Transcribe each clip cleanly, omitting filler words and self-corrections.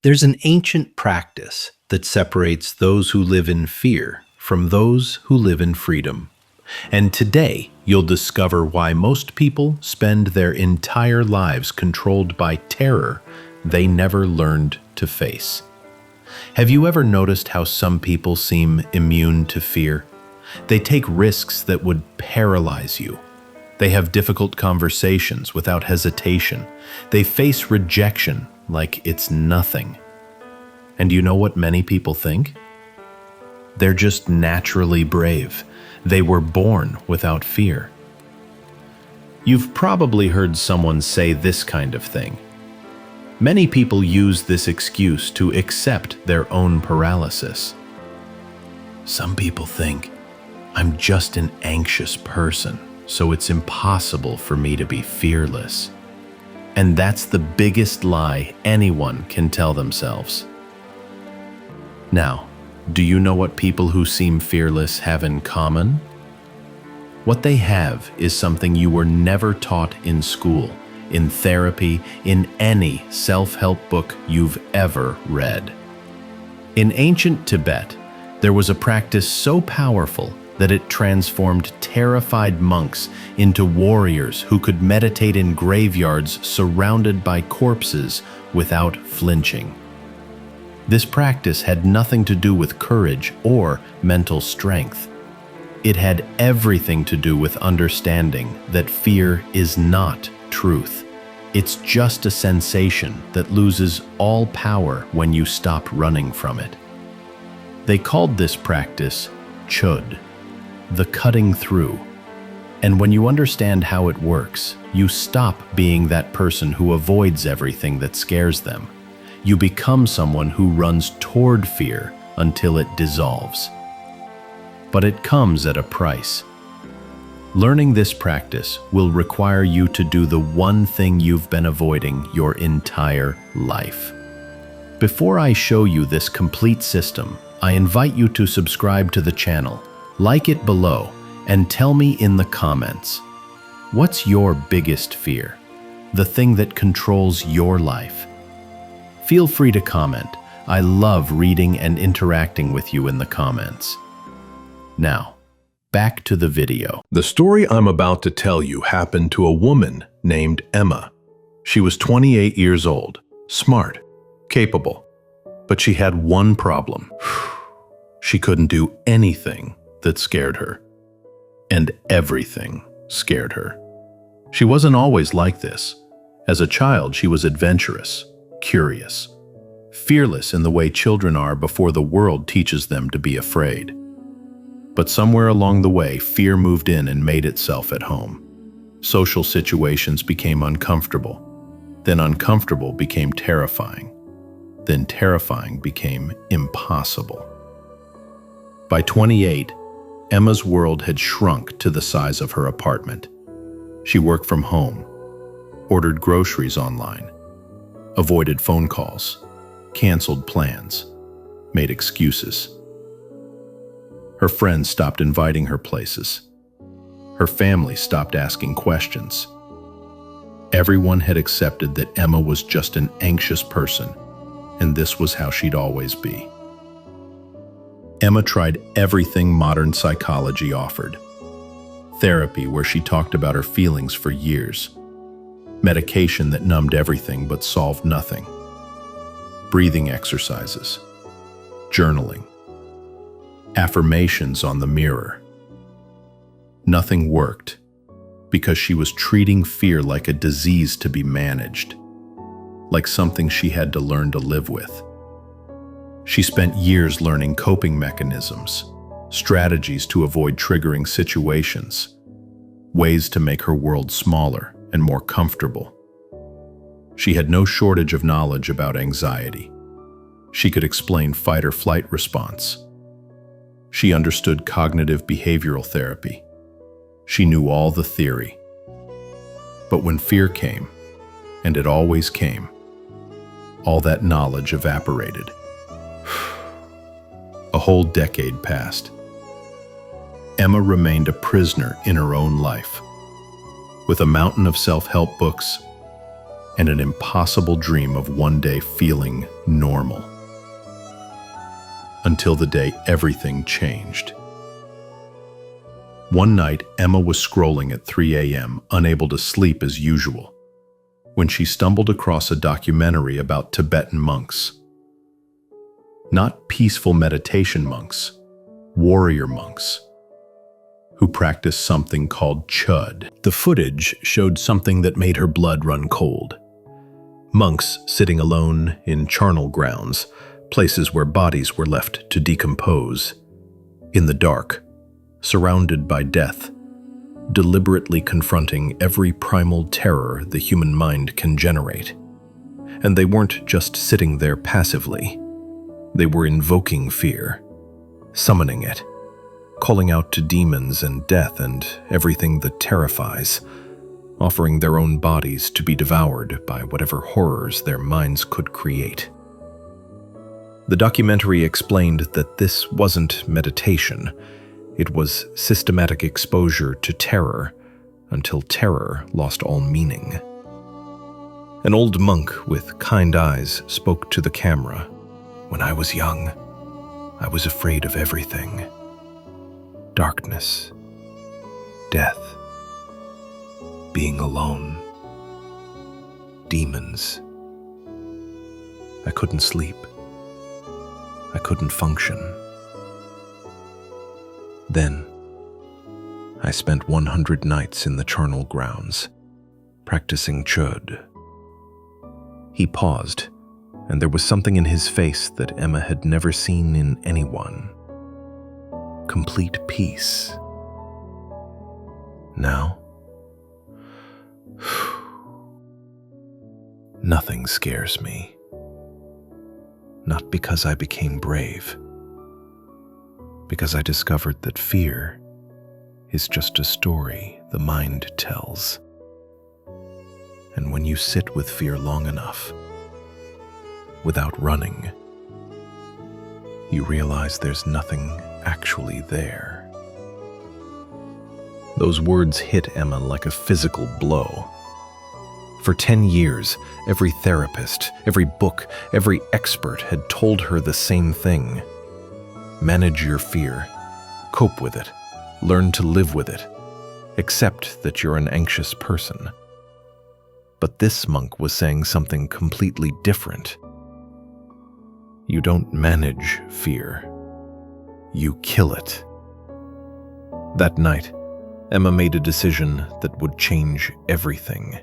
There's an ancient practice that separates those who live in fear from those who live in freedom. And today, you'll discover why most people spend their entire lives controlled by terror they never learned to face. Have you ever noticed how some people seem immune to fear? They take risks that would paralyze you. They have difficult conversations without hesitation. They face rejection like it's nothing. And you know what many people think? They're just naturally brave. They were born without fear. You've probably heard someone say this kind of thing. Many people use this excuse to accept their own paralysis. Some people think, I'm just an anxious person, so it's impossible for me to be fearless. And that's the biggest lie anyone can tell themselves. Now, do you know what people who seem fearless have in common? What they have is something you were never taught in school, in therapy, in any self-help book you've ever read. In ancient Tibet, there was a practice so powerful that it transformed terrified monks into warriors who could meditate in graveyards surrounded by corpses without flinching. This practice had nothing to do with courage or mental strength. It had everything to do with understanding that fear is not truth. It's just a sensation that loses all power when you stop running from it. They called this practice CHÖD, the cutting through. And when you understand how it works, you stop being that person who avoids everything that scares them. You become someone who runs toward fear until it dissolves. But it comes at a price. Learning this practice will require you to do the one thing you've been avoiding your entire life. Before I show you this complete system, I invite you to subscribe to the channel, like it below, and tell me in the comments, what's your biggest fear? The thing that controls your life? Feel free to comment. I love reading and interacting with you in the comments. Now, back to the video. The story I'm about to tell you happened to a woman named Emma. She was 28 years old, smart, capable, but she had one problem. She couldn't do anything that scared her, and everything scared her. She wasn't always like this. As a child, she was adventurous, curious, fearless in the way children are before the world teaches them to be afraid. But somewhere along the way, fear moved in and made itself at home. Social situations became uncomfortable. Then uncomfortable became terrifying. Then terrifying became impossible. By 28, Emma's world had shrunk to the size of her apartment. She worked from home, ordered groceries online, avoided phone calls, canceled plans, made excuses. Her friends stopped inviting her places. Her family stopped asking questions. Everyone had accepted that Emma was just an anxious person, and this was how she'd always be. Emma tried everything modern psychology offered. Therapy where she talked about her feelings for years. Medication that numbed everything but solved nothing. Breathing exercises. Journaling. Affirmations on the mirror. Nothing worked because she was treating fear like a disease to be managed, like something she had to learn to live with. She spent years learning coping mechanisms, strategies to avoid triggering situations, ways to make her world smaller and more comfortable. She had no shortage of knowledge about anxiety. She could explain fight or flight response. She understood cognitive behavioral therapy. She knew all the theory. But when fear came, and it always came, all that knowledge evaporated. A whole decade passed. Emma remained a prisoner in her own life, with a mountain of self-help books, and an impossible dream of one day feeling normal. Until the day everything changed. One night, Emma was scrolling at 3 a.m., unable to sleep as usual, when she stumbled across a documentary about Tibetan monks. Not peaceful meditation monks, warrior monks, who practice something called chöd. The footage showed something that made her blood run cold. Monks sitting alone in charnel grounds, places where bodies were left to decompose, in the dark, surrounded by death, deliberately confronting every primal terror the human mind can generate. And they weren't just sitting there passively. They were invoking fear, summoning it, calling out to demons and death and everything that terrifies, offering their own bodies to be devoured by whatever horrors their minds could create. The documentary explained that this wasn't meditation. It was systematic exposure to terror until terror lost all meaning. An old monk with kind eyes spoke to the camera. "When I was young, I was afraid of everything. Darkness, death, being alone, demons. I couldn't sleep. I couldn't function. Then, I spent 100 nights in the charnel grounds, practicing chöd." He paused, and there was something in his face that Emma had never seen in anyone. Complete peace. Now, nothing scares me. Not because I became brave, because I discovered that fear is just a story the mind tells. And when you sit with fear long enough, without running, you realize there's nothing actually there. Those words hit Emma like a physical blow. For 10 years, every therapist, every book, every expert had told her the same thing. Manage your fear, cope with it, learn to live with it, accept that you're an anxious person. But this monk was saying something completely different. You don't manage fear. You kill it. That night, Emma made a decision that would change everything.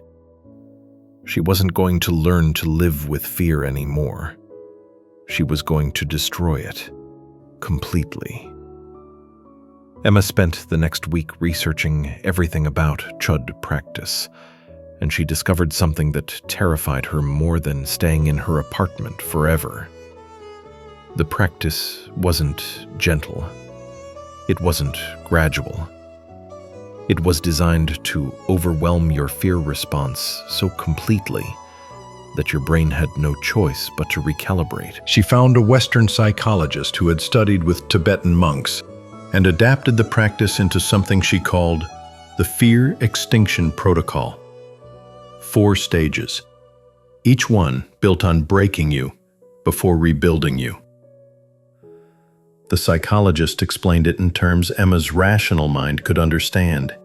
She wasn't going to learn to live with fear anymore. She was going to destroy it completely. Emma spent the next week researching everything about chöd practice, and she discovered something that terrified her more than staying in her apartment forever. The practice wasn't gentle. It wasn't gradual. It was designed to overwhelm your fear response so completely that your brain had no choice but to recalibrate. She found a Western psychologist who had studied with Tibetan monks and adapted the practice into something she called the Fear Extinction Protocol. 4 stages, each one built on breaking you before rebuilding you. The psychologist explained it in terms Emma's rational mind could understand.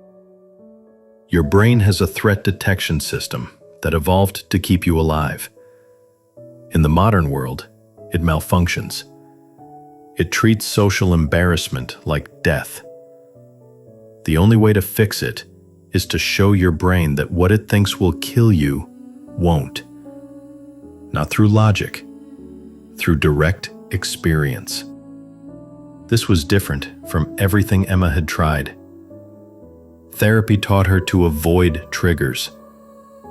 Your brain has a threat detection system that evolved to keep you alive. In the modern world, it malfunctions. It treats social embarrassment like death. The only way to fix it is to show your brain that what it thinks will kill you won't. Not through logic, through direct experience. This was different from everything Emma had tried. Therapy taught her to avoid triggers.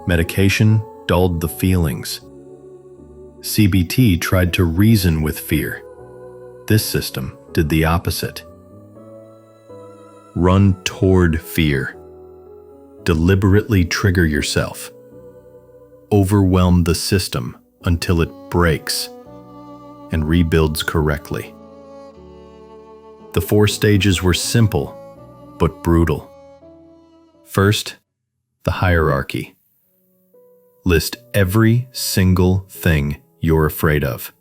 Medication dulled the feelings. CBT tried to reason with fear. This system did the opposite. Run toward fear. Deliberately trigger yourself. Overwhelm the system until it breaks and rebuilds correctly. The 4 stages were simple, but brutal. First, the hierarchy. List every single thing you're afraid of,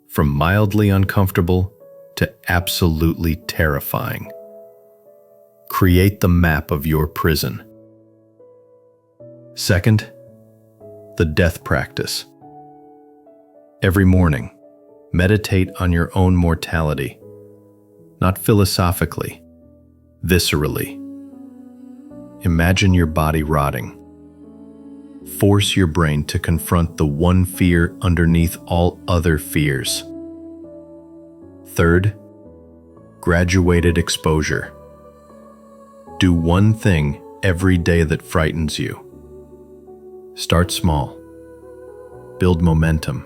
from mildly uncomfortable to absolutely terrifying. Create the map of your prison. Second, the death practice. Every morning, meditate on your own mortality, not philosophically, viscerally. Imagine your body rotting. Force your brain to confront the one fear underneath all other fears. Third, graduated exposure. Do one thing every day that frightens you. Start small. Build momentum.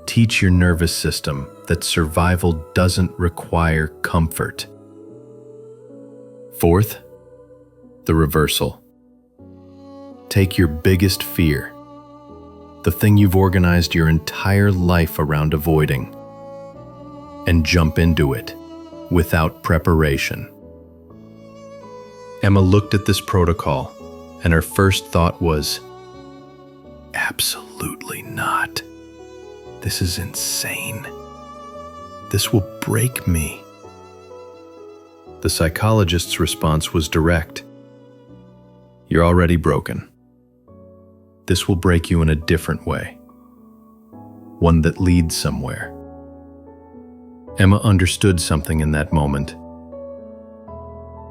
Teach your nervous system that survival doesn't require comfort. Fourth, the reversal. Take your biggest fear, the thing you've organized your entire life around avoiding, and jump into it without preparation. Emma looked at this protocol, and her first thought was, absolutely not. This is insane. This will break me. The psychologist's response was direct. You're already broken. This will break you in a different way, one that leads somewhere. Emma understood something in that moment.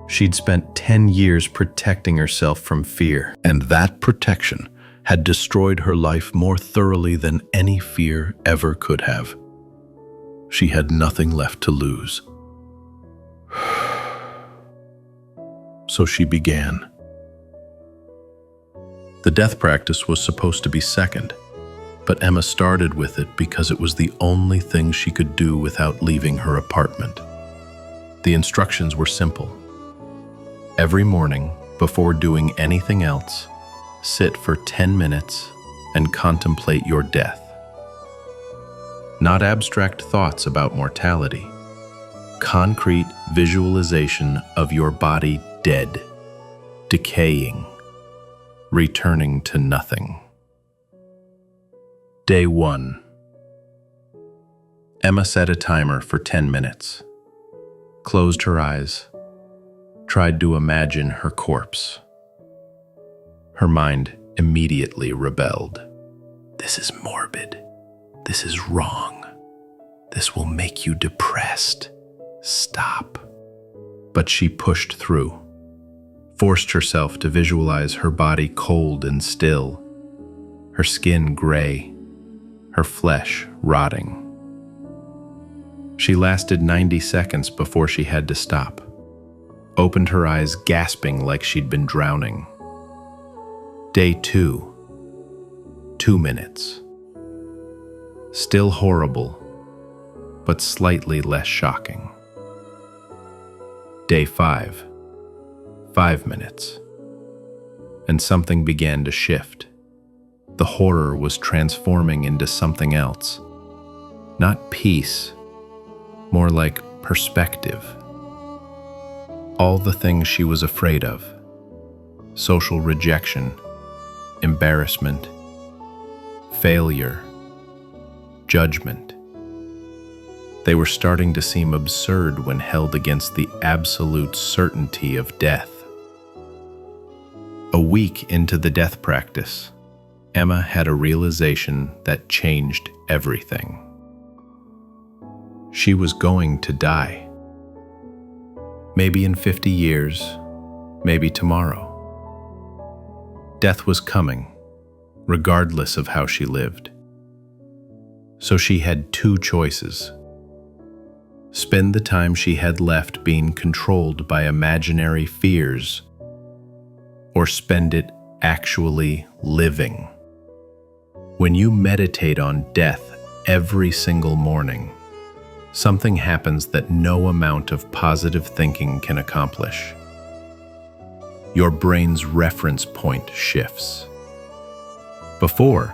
She'd spent 10 years protecting herself from fear, and that protection had destroyed her life more thoroughly than any fear ever could have. She had nothing left to lose. So she began. The death practice was supposed to be second, but Emma started with it because it was the only thing she could do without leaving her apartment. The instructions were simple. Every morning, before doing anything else, sit for 10 minutes and contemplate your death. Not abstract thoughts about mortality, concrete visualization of your body dead, decaying, returning to nothing. Day 1. Emma set a timer for 10 minutes, closed her eyes, tried to imagine her corpse. Her mind immediately rebelled. This is morbid. This is wrong. This will make you depressed. Stop. But she pushed through, forced herself to visualize her body cold and still, her skin gray, her flesh rotting. She lasted 90 seconds before she had to stop, opened her eyes gasping like she'd been drowning. Day 2, 2 minutes. Still horrible, but slightly less shocking. Day 5, 5 minutes. And something began to shift. The horror was transforming into something else. Not peace, more like perspective. All the things she was afraid of: social rejection, embarrassment, failure, judgment. They were starting to seem absurd when held against the absolute certainty of death. A week into the death practice, Emma had a realization that changed everything. She was going to die. Maybe in 50 years, maybe tomorrow. Death was coming, regardless of how she lived. So she had 2 choices. Spend the time she had left being controlled by imaginary fears, or spend it actually living. When you meditate on death every single morning, something happens that no amount of positive thinking can accomplish. Your brain's reference point shifts. Before,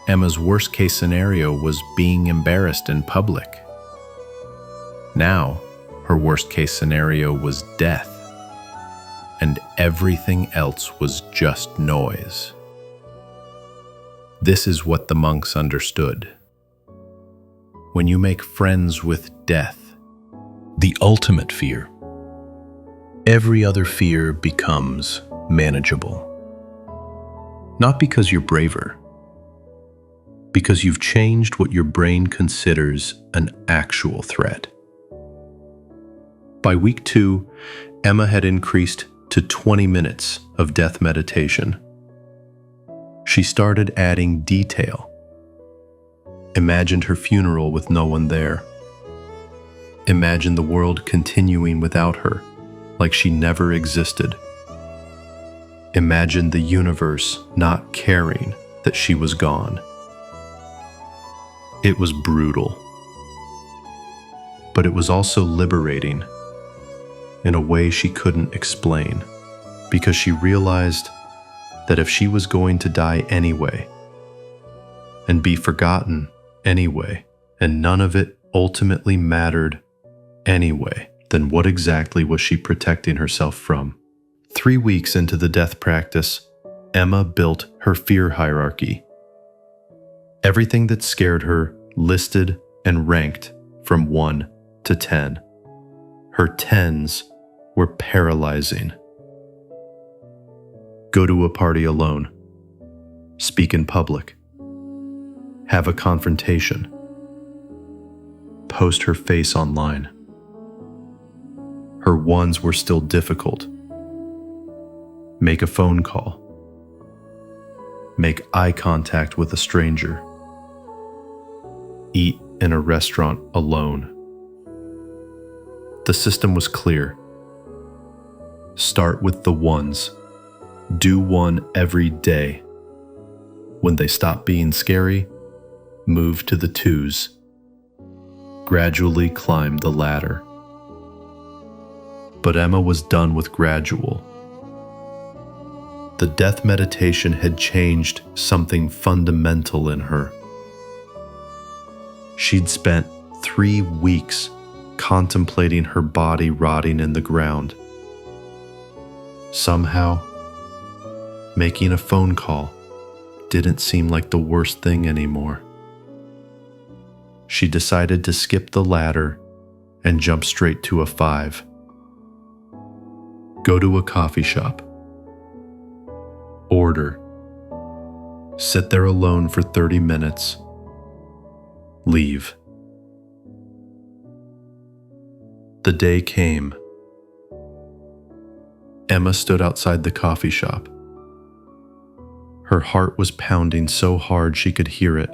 Emma's worst-case scenario was being embarrassed in public. Now, her worst-case scenario was death, and everything else was just noise. This is what the monks understood. When you make friends with death, The ultimate fear, every other fear becomes manageable. Not because you're braver, because you've changed what your brain considers an actual threat. By week 2, Emma had increased to 20 minutes of death meditation. She started adding detail. Imagined her funeral with no one there. Imagined the world continuing without her, like she never existed. Imagined the universe not caring that she was gone. It was brutal. But it was also liberating in a way she couldn't explain, because she realized that if she was going to die anyway, and be forgotten anyway, and none of it ultimately mattered anyway, then what exactly was she protecting herself from? 3 weeks into the death practice, Emma built her fear hierarchy. Everything that scared her listed and ranked from 1 to 10. Her 10s were paralyzing. Go to a party alone. Speak in public. Have a confrontation. Post her face online. Her 1s were still difficult. Make a phone call. Make eye contact with a stranger. Eat in a restaurant alone. The system was clear. Start with the 1s. Do 1 every day. When they stop being scary, move to the 2s. Gradually climb the ladder. But Emma was done with gradual. The death meditation had changed something fundamental in her. She'd spent 3 weeks contemplating her body rotting in the ground. Somehow, making a phone call didn't seem like the worst thing anymore. She decided to skip the ladder and jump straight to a 5. Go to a coffee shop. Order. Sit there alone for 30 minutes. Leave. The day came. Emma stood outside the coffee shop. Her heart was pounding so hard she could hear it.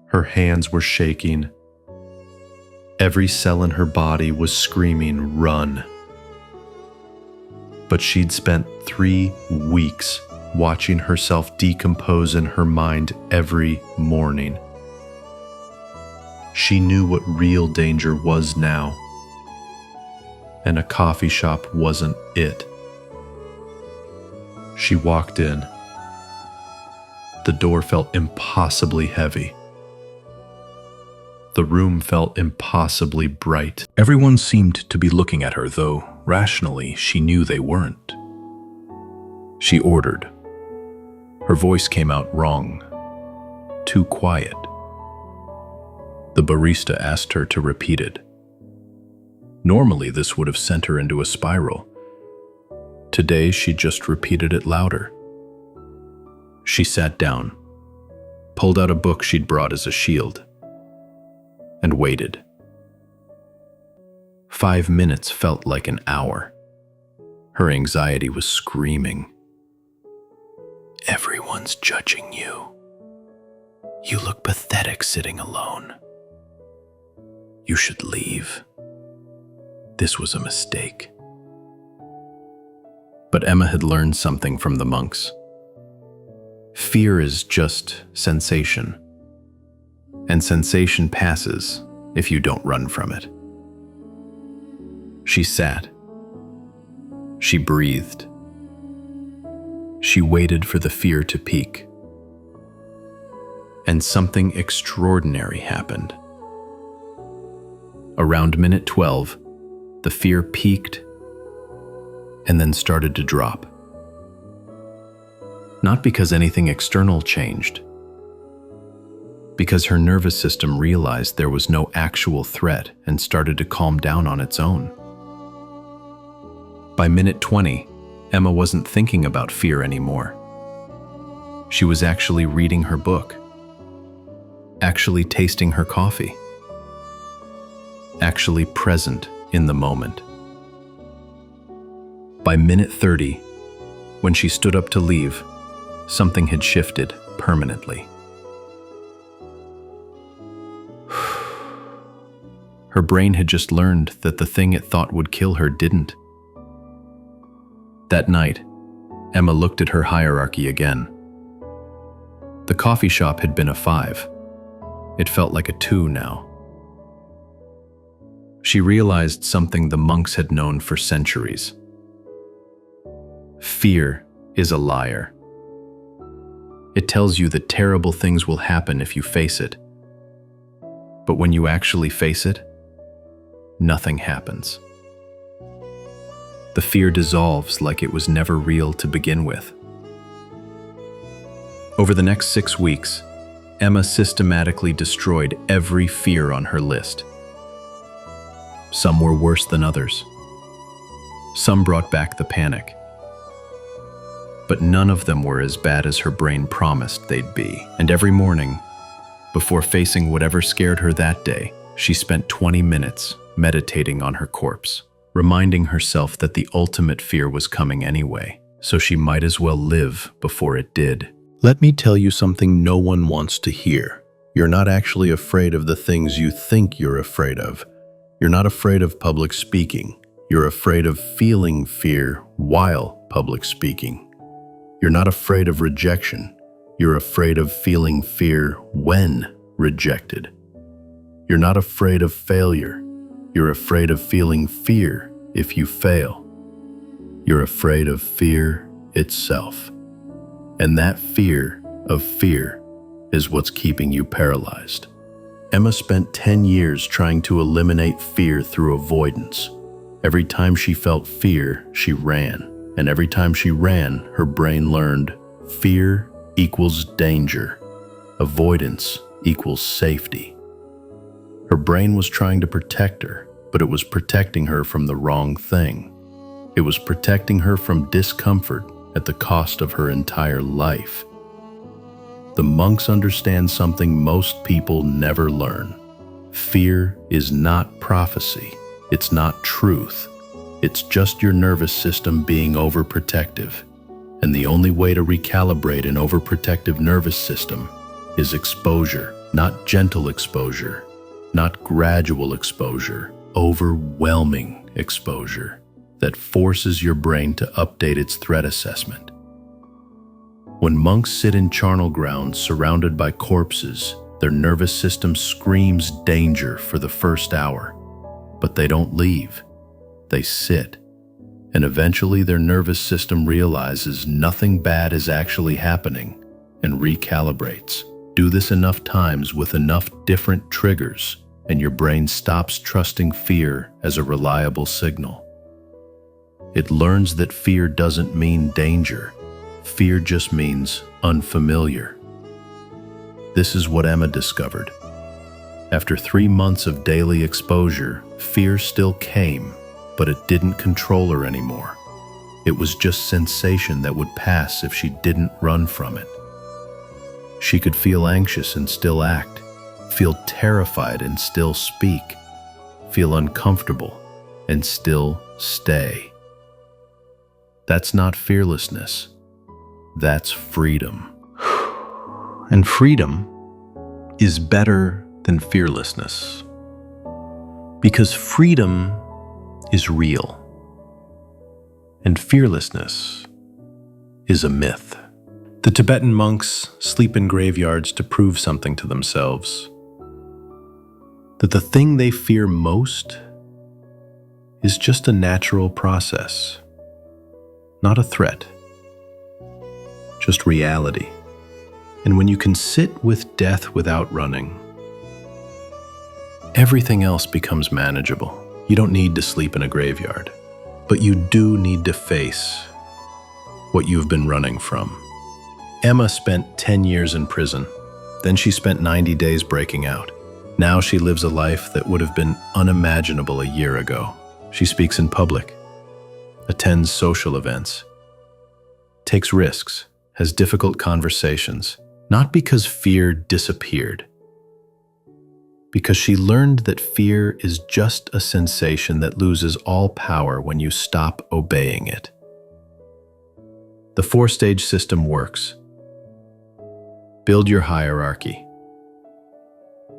Her hands were shaking. Every cell in her body was screaming, "Run." But she'd spent 3 weeks watching herself decompose in her mind every morning. She knew what real danger was now, and a coffee shop wasn't it. She walked in. The door felt impossibly heavy. The room felt impossibly bright. Everyone seemed to be looking at her, though rationally she knew they weren't. She ordered. Her voice came out wrong, too quiet. The barista asked her to repeat it. Normally, this would have sent her into a spiral. Today, she just repeated it louder. She sat down, pulled out a book she'd brought as a shield, and waited. 5 minutes felt like an hour. Her anxiety was screaming. "Everyone's judging you. You look pathetic sitting alone. You should leave. This was a mistake." But Emma had learned something from the monks. Fear is just sensation, and sensation passes if you don't run from it. She sat. She breathed. She waited for the fear to peak. And something extraordinary happened. Around minute 12, the fear peaked and then started to drop. Not because anything external changed, because her nervous system realized there was no actual threat and started to calm down on its own. By minute 20, Emma wasn't thinking about fear anymore. She was actually reading her book, actually tasting her coffee, actually present in the moment. By minute 30, when she stood up to leave, something had shifted permanently. Her brain had just learned that the thing it thought would kill her didn't. That night, Emma looked at her hierarchy again. The coffee shop had been a 5. It felt like a 2 now. She realized something the monks had known for centuries. Fear is a liar. It tells you that terrible things will happen if you face it. But when you actually face it, nothing happens. The fear dissolves like it was never real to begin with. Over the next 6 weeks, Emma systematically destroyed every fear on her list. Some were worse than others. Some brought back the panic. But none of them were as bad as her brain promised they'd be. And every morning, before facing whatever scared her that day, she spent 20 minutes meditating on her corpse, reminding herself that the ultimate fear was coming anyway, so she might as well live before it did. Let me tell you something no one wants to hear. You're not actually afraid of the things you think you're afraid of. You're not afraid of public speaking. You're afraid of feeling fear while public speaking. You're not afraid of rejection. You're afraid of feeling fear when rejected. You're not afraid of failure. You're afraid of feeling fear if you fail. You're afraid of fear itself. And that fear of fear is what's keeping you paralyzed. Emma spent 10 years trying to eliminate fear through avoidance. Every time she felt fear, she ran. And every time she ran, her brain learned fear equals danger. Avoidance equals safety. Her brain was trying to protect her, but it was protecting her from the wrong thing. It was protecting her from discomfort at the cost of her entire life. The monks understand something most people never learn. Fear is not prophecy. It's not truth. It's just your nervous system being overprotective. And the only way to recalibrate an overprotective nervous system is exposure, not gentle exposure, not gradual exposure, overwhelming exposure that forces your brain to update its threat assessment. When monks sit in charnel grounds surrounded by corpses, their nervous system screams danger for the first hour, but they don't leave. They sit, and eventually their nervous system realizes nothing bad is actually happening and recalibrates. Do this enough times with enough different triggers, and your brain stops trusting fear as a reliable signal. It learns that fear doesn't mean danger. Fear just means unfamiliar. This is what Emma discovered. After 3 months of daily exposure, fear still came, but it didn't control her anymore. It was just sensation that would pass if she didn't run from it. She could feel anxious and still act, feel terrified and still speak, feel uncomfortable and still stay. That's not fearlessness. That's freedom. And freedom is better than fearlessness, because freedom is real, and fearlessness is a myth. The Tibetan monks sleep in graveyards to prove something to themselves, that the thing they fear most is just a natural process, not a threat, just reality. And when you can sit with death without running, everything else becomes manageable. You don't need to sleep in a graveyard, but you do need to face what you've been running from. Emma spent 10 years in prison. Then she spent 90 days breaking out. Now she lives a life that would have been unimaginable a year ago. She speaks in public, attends social events, takes risks, has difficult conversations, not because fear disappeared, because she learned that fear is just a sensation that loses all power when you stop obeying it. The 4-stage system works. Build your hierarchy.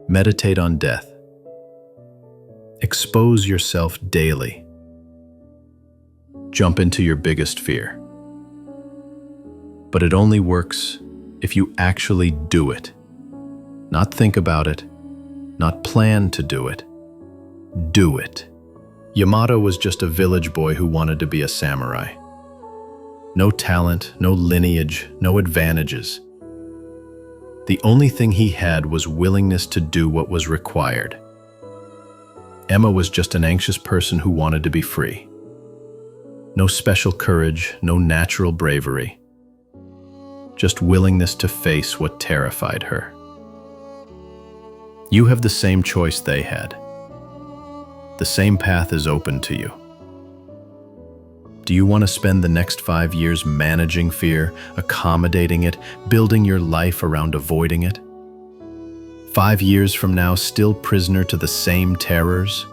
Meditate on death. Expose yourself daily. Jump into your biggest fear. But it only works if you actually do it. Not think about it, not plan to do it. Do it. Yamato was just a village boy who wanted to be a samurai. No talent, no lineage, no advantages. The only thing he had was willingness to do what was required. Emma was just an anxious person who wanted to be free. No special courage, no natural bravery. Just willingness to face what terrified her. You have the same choice they had. The same path is open to you. Do you want to spend the next 5 years managing fear, accommodating it, building your life around avoiding it? 5 years from now, still prisoner to the same terrors?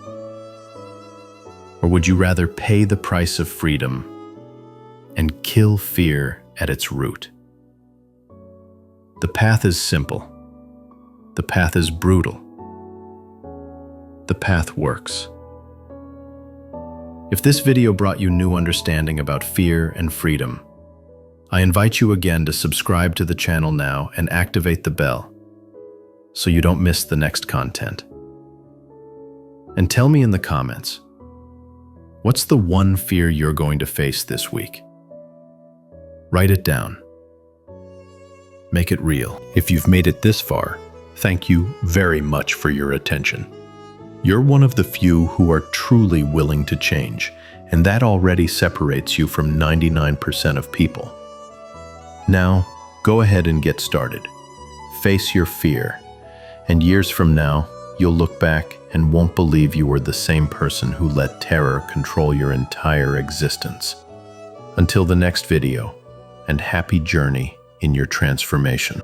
Or would you rather pay the price of freedom and kill fear at its root? The path is simple. The path is brutal. The path works. If this video brought you new understanding about fear and freedom, I invite you again to subscribe to the channel now and activate the bell so you don't miss the next content. And tell me in the comments, what's the one fear you're going to face this week? Write it down. Make it real. If you've made it this far, thank you very much for your attention. You're one of the few who are truly willing to change, and that already separates you from 99% of people. Now, go ahead and get started. Face your fear, and years from now, you'll look back and won't believe you were the same person who let terror control your entire existence. Until the next video, and happy journey in your transformation.